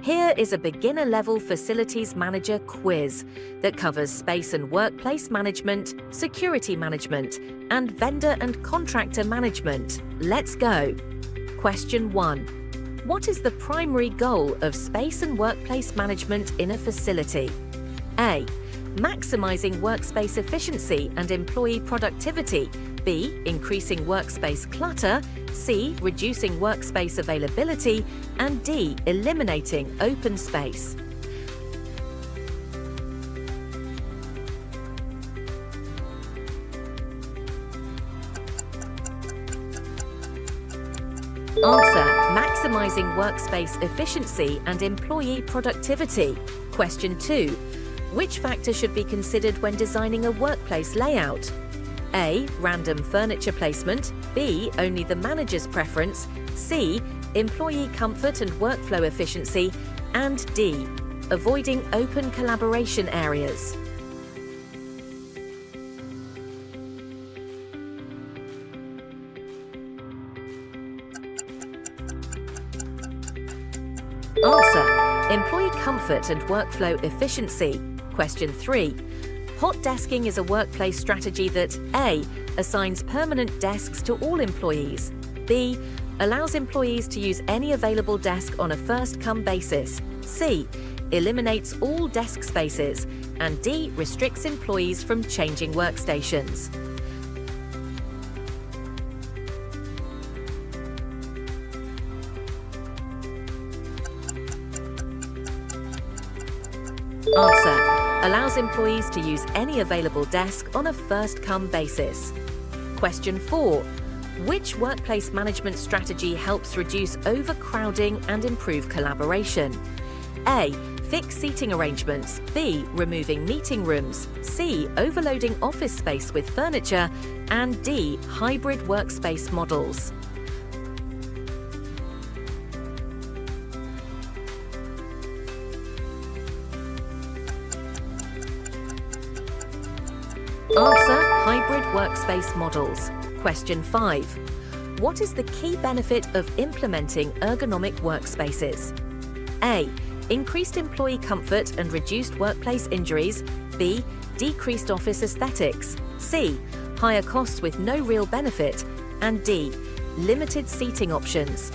Here is a beginner-level facilities manager quiz that covers space and workplace management, security management, and vendor and contractor management. Let's go. Question 1. What is the primary goal of space and workplace management in a facility? A. Maximizing workspace efficiency and employee productivity. B. Increasing workspace clutter. C. Reducing workspace availability. And D. Eliminating open space. Answer: maximizing workspace efficiency and employee productivity. Question 2. Which factor should be considered when designing a workplace layout? A. Random furniture placement. B. Only the manager's preference. C. Employee comfort and workflow efficiency. And D. Avoiding open collaboration areas. Answer: employee comfort and workflow efficiency. Question 3. Hot desking is a workplace strategy that A. assigns permanent desks to all employees. B. allows employees to use any available desk on a first-come basis. C. eliminates all desk spaces. And D. restricts employees from changing workstations. Answer: allows employees to use any available desk on a first-come basis. Question 4. Which workplace management strategy helps reduce overcrowding and improve collaboration? A. Fixed seating arrangements. B. Removing meeting rooms. C. Overloading office space with furniture. And D. Hybrid workspace models. Answer: hybrid workspace models. Question 5. What is the key benefit of implementing ergonomic workspaces? A. Increased employee comfort and reduced workplace injuries. B. Decreased office aesthetics. C. Higher costs with no real benefit. And D. Limited seating options.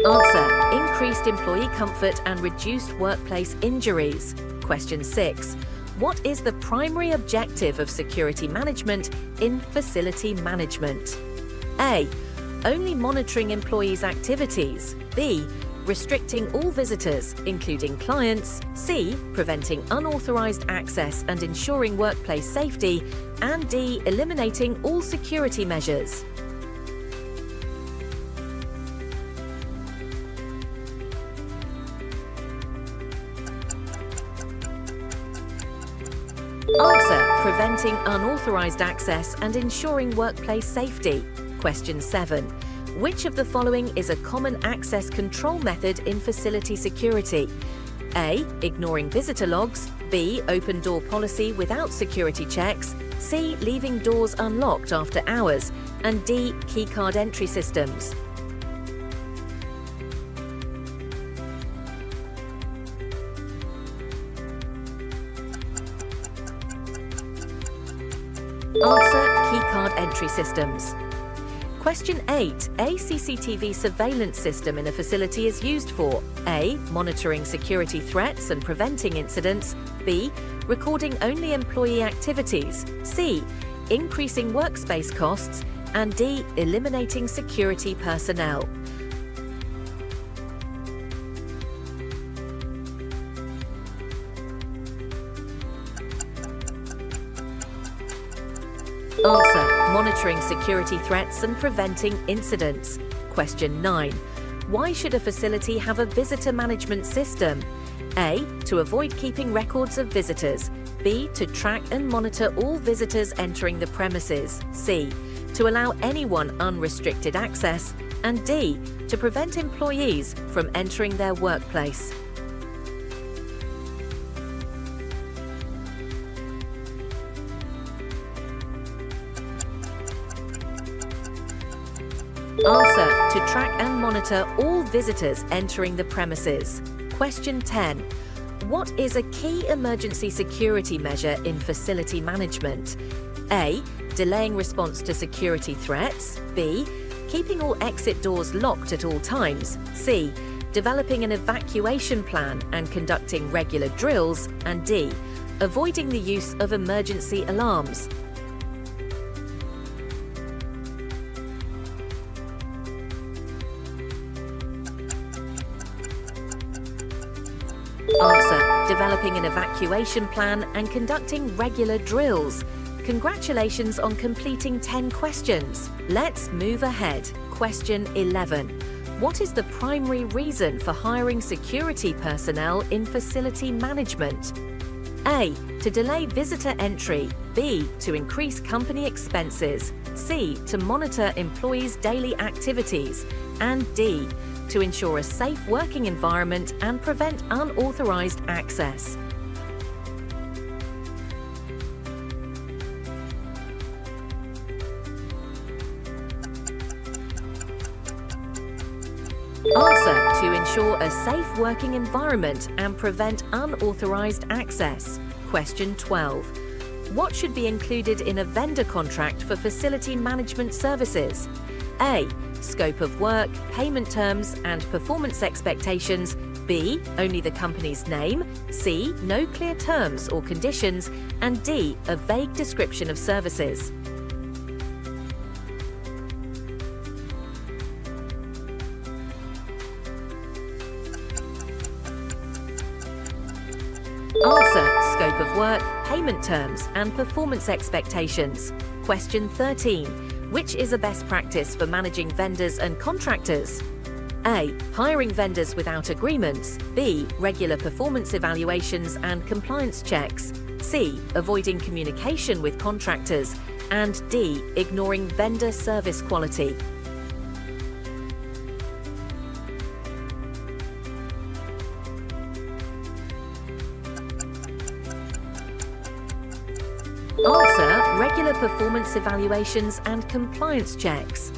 Answer: increased employee comfort and reduced workplace injuries. Question 6. What is the primary objective of security management in facility management? A. Only monitoring employees' activities. B. Restricting all visitors, including clients. C. Preventing unauthorized access and ensuring workplace safety. And D. Eliminating all security measures. Answer: preventing unauthorized access and ensuring workplace safety. Question 7. Which of the following is a common access control method in facility security? A. Ignoring visitor logs. B. Open door policy without security checks. C. Leaving doors unlocked after hours. And D. Keycard entry systems. Answer: keycard entry systems. Question 8. A CCTV surveillance system in a facility is used for A. Monitoring security threats and preventing incidents. B. Recording only employee activities. C. Increasing workspace costs. And D. Eliminating security personnel. Answer: monitoring security threats and preventing incidents. Question 9. Why should a facility have a visitor management system? A. To avoid keeping records of visitors. B. To track and monitor all visitors entering the premises. C. To allow anyone unrestricted access. And D. To prevent employees from entering their workplace. Answer: to track and monitor all visitors entering the premises. Question 10. What is a key emergency security measure in facility management? A. Delaying response to security threats. B. Keeping all exit doors locked at all times. C. Developing an evacuation plan and conducting regular drills. And D. Avoiding the use of emergency alarms. Answer: developing an evacuation plan and conducting regular drills. Congratulations on completing 10 questions. Let's move ahead. Question 11. What is the primary reason for hiring security personnel in facility management? A. To delay visitor entry. B. To increase company expenses. C. To monitor employees' daily activities. And D. To ensure a safe working environment and prevent unauthorized access. Answer: to ensure a safe working environment and prevent unauthorized access. Question 12. What should be included in a vendor contract for facility management services? A. Scope of work, payment terms, and performance expectations. B. Only the company's name. C. No clear terms or conditions. And D. A vague description of services. Answer: scope of work, payment terms, and performance expectations. Question 13. Which is a best practice for managing vendors and contractors? A. Hiring vendors without agreements. B. Regular performance evaluations and compliance checks. C. Avoiding communication with contractors. And D. Ignoring vendor service quality. Answer: regular performance evaluations and compliance checks.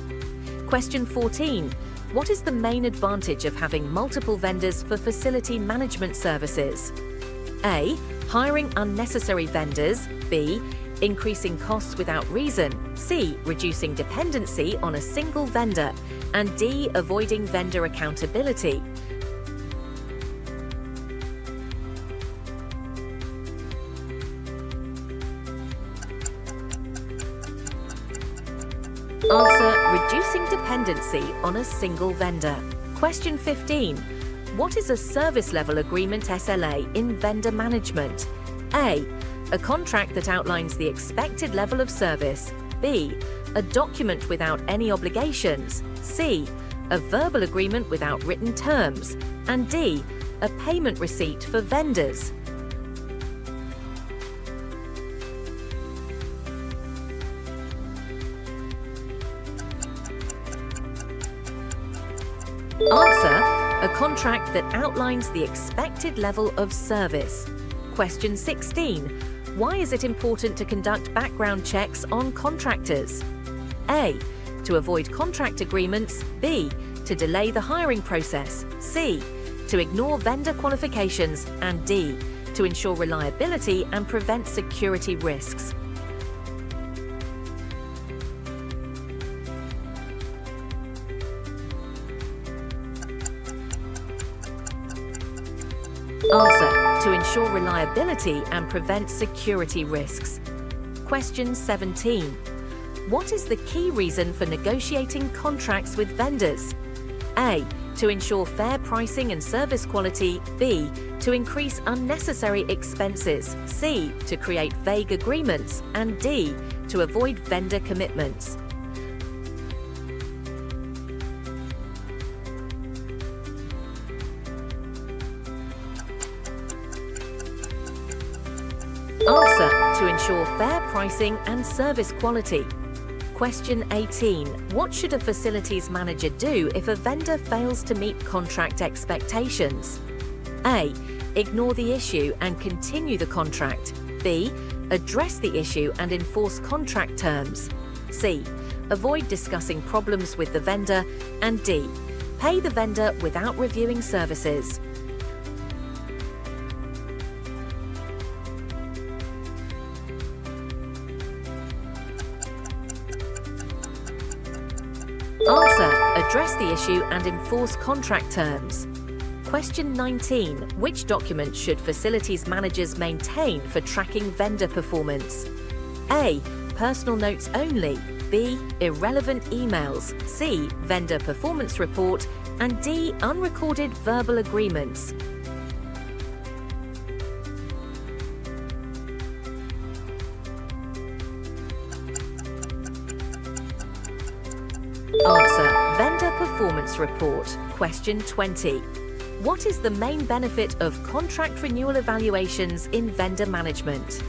Question 14. What is the main advantage of having multiple vendors for facility management services? A. Hiring unnecessary vendors. B. Increasing costs without reason. C. Reducing dependency on a single vendor. And D. Avoiding vendor accountability. Answer: reducing dependency on a single vendor. Question 15. What is a service level agreement SLA in vendor management? A. A contract that outlines the expected level of service. B. A document without any obligations. C. A verbal agreement without written terms. And D. A payment receipt for vendors. Answer: a contract that outlines the expected level of service. Question 16. Why is it important to conduct background checks on contractors? A. To avoid contract agreements. B. To delay the hiring process. C. To ignore vendor qualifications. And D. To ensure reliability and prevent security risks. Answer: to ensure reliability and prevent security risks. Question 17. What is the key reason for negotiating contracts with vendors? A. To ensure fair pricing and service quality. B. To increase unnecessary expenses. C. To create vague agreements. And D. To avoid vendor commitments. Answer: to ensure fair pricing and service quality. Question 18. What should a facilities manager do if a vendor fails to meet contract expectations? A. Ignore the issue and continue the contract. B. Address the issue and enforce contract terms. C. avoid discussing problems with the vendor, and D, pay the vendor without reviewing services. Answer: address the issue and enforce contract terms. Question 19. Which documents should facilities managers maintain for tracking vendor performance? A. Personal notes only. B. Irrelevant emails. C. Vendor performance report. And D. Unrecorded verbal agreements. Answer: Vendor performance report. Question 20. What is the main benefit of contract renewal evaluations in vendor management?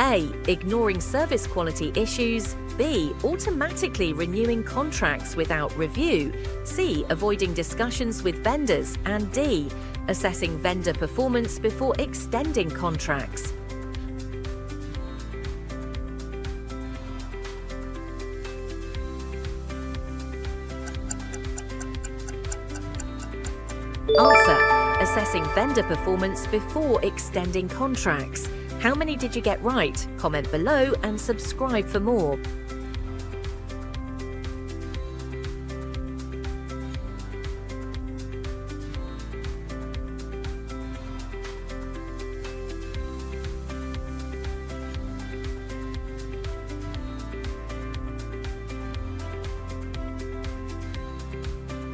A. Ignoring service quality issues. B. Automatically renewing contracts without review. C. Avoiding discussions with vendors. And D. Assessing vendor performance before extending contracts. Answer: assessing vendor performance before extending contracts. How many did you get right? Comment below and subscribe for more.